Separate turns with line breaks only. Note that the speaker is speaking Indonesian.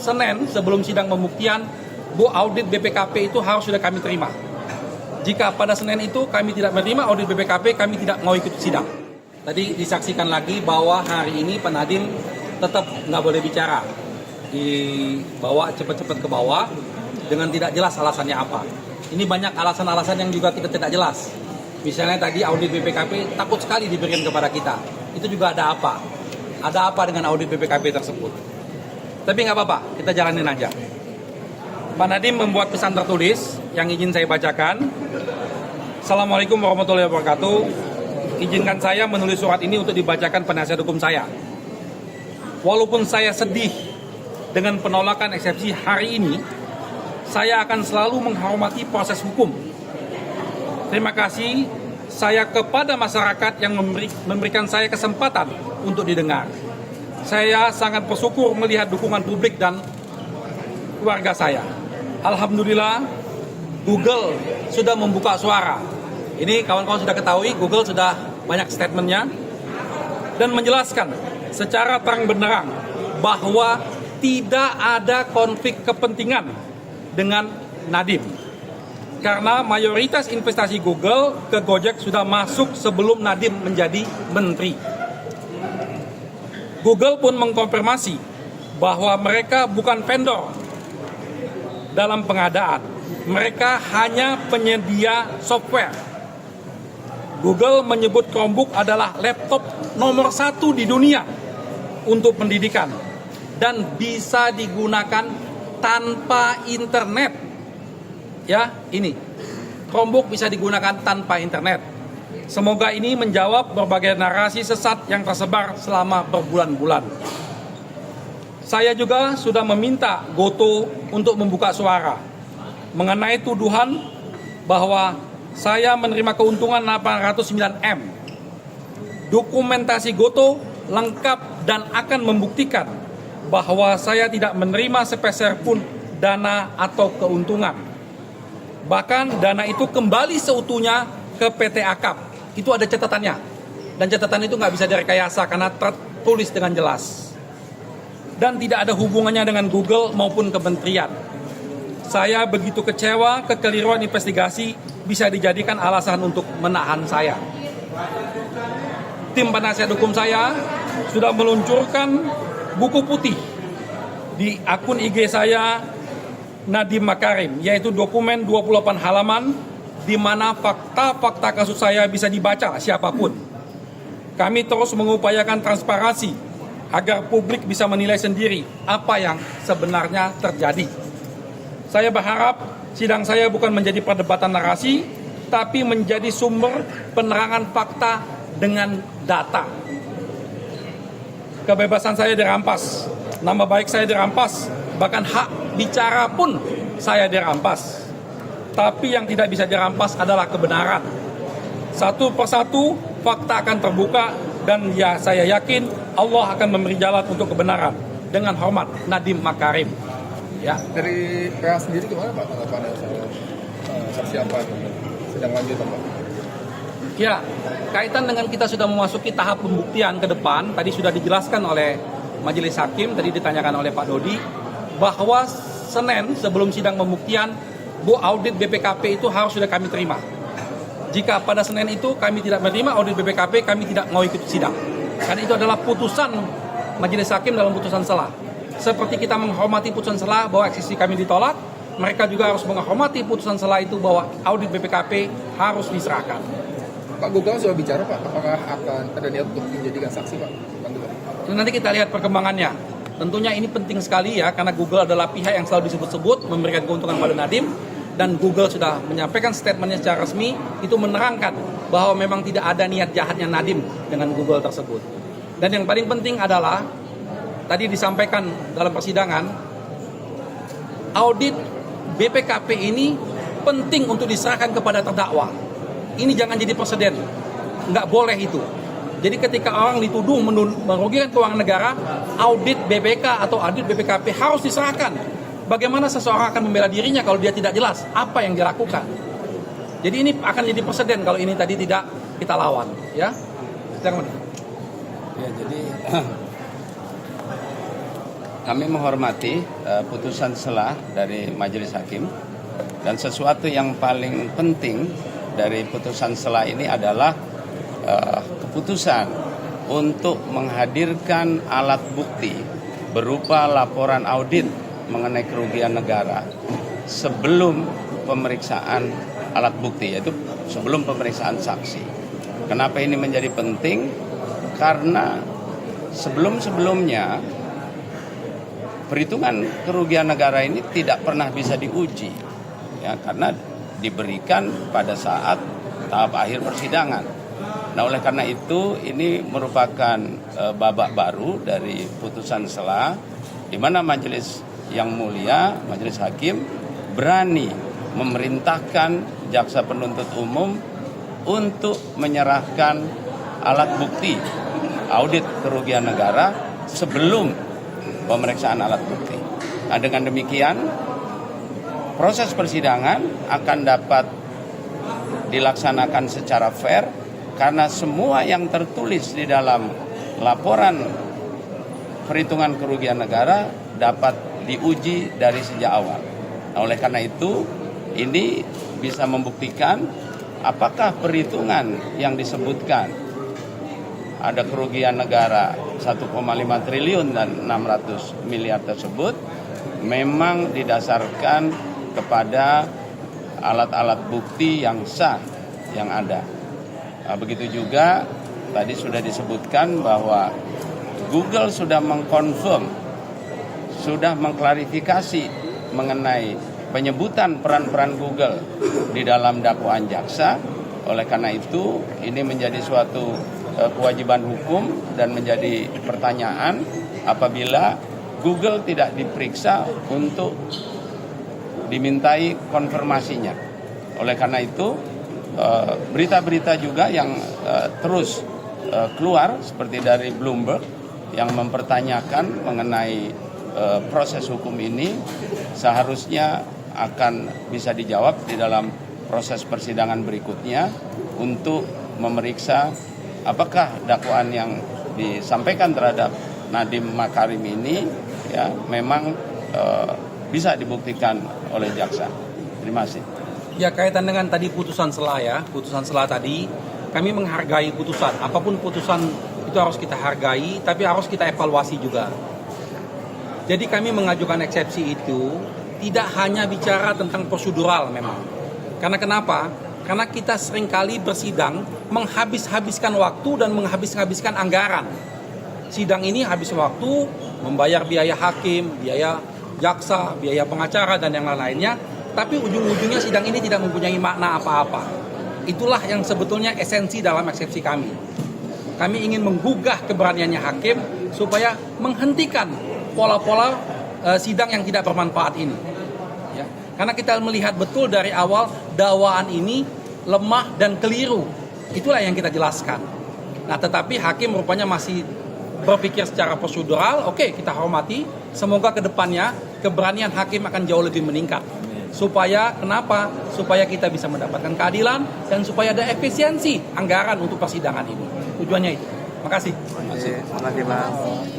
Senin sebelum sidang pembuktian, audit BPKP itu harus sudah kami terima. Jika pada Senin itu kami tidak menerima audit BPKP, kami tidak mau ikut sidang. Tadi disaksikan lagi bahwa hari ini Pak Nadiem tetap nggak boleh bicara. Dibawa cepat-cepat ke bawah dengan tidak jelas alasannya apa. Ini banyak alasan-alasan yang juga kita tidak jelas. Misalnya tadi audit BPKP takut sekali diberikan kepada kita. Itu juga ada apa? Ada apa dengan audit BPKP tersebut? Tapi nggak apa-apa, kita jalanin aja. Pak Nadiem membuat pesan tertulis yang izin saya bacakan. Assalamualaikum warahmatullahi wabarakatuh. Izinkan saya menulis surat ini untuk dibacakan penasihat hukum saya. Walaupun saya sedih dengan penolakan eksepsi hari ini, saya akan selalu menghormati proses hukum. Terima kasih saya kepada masyarakat yang memberikan saya kesempatan untuk didengar. Saya sangat bersyukur melihat dukungan publik dan keluarga saya. Alhamdulillah, Google sudah membuka suara. Ini kawan-kawan sudah ketahui, Google sudah banyak statementnya dan menjelaskan secara terang benderang bahwa tidak ada konflik kepentingan dengan Nadiem. Karena mayoritas investasi Google ke Gojek sudah masuk sebelum Nadiem menjadi menteri. Google pun mengkonfirmasi bahwa mereka bukan vendor dalam pengadaan. Mereka hanya penyedia software. Google menyebut Chromebook adalah laptop nomor 1 di dunia untuk pendidikan dan bisa digunakan tanpa internet. Ya, ini Chromebook bisa digunakan tanpa internet. Semoga ini menjawab berbagai narasi sesat yang tersebar selama berbulan-bulan. Saya juga sudah meminta Goto untuk membuka suara mengenai tuduhan bahwa saya menerima keuntungan 809M. Dokumentasi Goto lengkap dan akan membuktikan bahwa saya tidak menerima sepeser pun dana atau keuntungan. Bahkan dana itu kembali seutuhnya ke PT Akap. Itu ada catatannya. Dan catatan itu nggak bisa direkayasa karena tertulis dengan jelas. Dan tidak ada hubungannya dengan Google maupun kementerian. Saya begitu kecewa kekeliruan investigasi bisa dijadikan alasan untuk menahan saya. Tim penasihat hukum saya sudah meluncurkan buku putih di akun IG saya Nadiem Makarim, yaitu dokumen 28 halaman di mana fakta-fakta kasus saya bisa dibaca siapapun. Kami terus mengupayakan transparansi agar publik bisa menilai sendiri apa yang sebenarnya terjadi. Saya berharap sidang saya bukan menjadi perdebatan narasi, tapi menjadi sumber penerangan fakta dengan data. Kebebasan saya dirampas, nama baik saya dirampas, bahkan hak bicara pun saya dirampas. Tapi yang tidak bisa dirampas adalah kebenaran. Satu persatu fakta akan terbuka dan ya saya yakin Allah akan memberi jalan untuk kebenaran. Dengan hormat, Nadiem Makarim. Ya.
Dari PH sendiri gimana Pak tanggapannya soal saksi apa sedang lanjut Pak?
Ya, kaitan dengan kita sudah memasuki tahap pembuktian ke depan, tadi sudah dijelaskan oleh Majelis Hakim, tadi ditanyakan oleh Pak Dodi, bahwa Senin sebelum sidang pembuktian, audit BPKP itu harus sudah kami terima. Jika pada Senin itu kami tidak menerima audit BPKP, kami tidak mau ikut sidang. Karena itu adalah putusan Majelis Hakim dalam putusan selah. Seperti kita menghormati putusan selah bahwa eksepsi kami ditolak, mereka juga harus menghormati putusan selah itu bahwa audit BPKP harus diserahkan.
Pak Google sudah bicara Pak, apakah akan ada niat untuk menjadikan saksi Pak?
Nanti kita lihat perkembangannya. Tentunya ini penting sekali ya, karena Google adalah pihak yang selalu disebut-sebut memberikan keuntungan pada Nadiem. Dan Google sudah menyampaikan statementnya secara resmi, itu menerangkan bahwa memang tidak ada niat jahatnya Nadiem dengan Google tersebut. Dan yang paling penting adalah, tadi disampaikan dalam persidangan, audit BPKP ini penting untuk diserahkan kepada terdakwa. Ini jangan jadi presiden, nggak boleh itu. Jadi ketika orang dituduh merugikan keuangan negara, audit BPK atau audit BPKP harus diserahkan. Bagaimana seseorang akan membela dirinya kalau dia tidak jelas apa yang dilakukan? Jadi ini akan jadi presiden kalau ini tadi tidak kita lawan, ya.
Ya, jadi kami menghormati putusan selah dari Majelis Hakim, dan sesuatu yang paling penting dari putusan selah ini adalah keputusan untuk menghadirkan alat bukti berupa laporan audit mengenai kerugian negara sebelum pemeriksaan alat bukti, yaitu sebelum pemeriksaan saksi. Kenapa ini menjadi penting? Karena sebelum-sebelumnya perhitungan kerugian negara ini tidak pernah bisa diuji, ya, karena diberikan pada saat tahap akhir persidangan. Nah, oleh karena itu ini merupakan babak baru dari putusan selah, di mana majelis yang mulia, majelis hakim, berani memerintahkan jaksa penuntut umum untuk menyerahkan alat bukti audit kerugian negara sebelum pemeriksaan alat bukti. Nah, dengan demikian proses persidangan akan dapat dilaksanakan secara fair karena semua yang tertulis di dalam laporan perhitungan kerugian negara dapat diuji dari sejak awal. Nah, oleh karena itu ini bisa membuktikan apakah perhitungan yang disebutkan ada kerugian negara 1,5 triliun dan 600 miliar tersebut memang didasarkan kepada alat-alat bukti yang sah yang ada. Nah, begitu juga tadi sudah disebutkan bahwa Google sudah mengkonfirm, sudah mengklarifikasi mengenai penyebutan peran-peran Google di dalam dakwaan jaksa. Oleh karena itu ini menjadi suatu kewajiban hukum dan menjadi pertanyaan apabila Google tidak diperiksa untuk dimintai konfirmasinya. Oleh karena itu berita-berita juga yang terus keluar seperti dari Bloomberg yang mempertanyakan mengenai proses hukum ini seharusnya akan bisa dijawab di dalam proses persidangan berikutnya untuk memeriksa apakah dakwaan yang disampaikan terhadap Nadiem Makarim ini ya memang bisa dibuktikan oleh jaksa. Terima kasih.
Ya, kaitan dengan tadi putusan selah ya, putusan selah tadi, kami menghargai putusan. Apapun putusan itu harus kita hargai, tapi harus kita evaluasi juga. Jadi kami mengajukan eksepsi itu tidak hanya bicara tentang prosedural memang. Karena kenapa? Karena kita seringkali bersidang menghabis-habiskan waktu dan menghabis-habiskan anggaran. Sidang ini habis waktu, membayar biaya hakim, biaya jaksa, biaya pengacara, dan yang lain-lainnya. Tapi ujung-ujungnya sidang ini tidak mempunyai makna apa-apa. Itulah yang sebetulnya esensi dalam eksepsi kami. Kami ingin menggugah keberaniannya hakim supaya menghentikan pola-pola sidang yang tidak bermanfaat ini. Ya. Karena kita melihat betul dari awal dakwaan ini lemah dan keliru. Itulah yang kita jelaskan. Nah, tetapi hakim rupanya masih berpikir secara prosedural. Oke, kita hormati. Semoga ke depannya keberanian hakim akan jauh lebih meningkat. Supaya kenapa? Supaya kita bisa mendapatkan keadilan dan supaya ada efisiensi anggaran untuk persidangan ini. Tujuannya itu. Makasih.
Terima kasih, Mas.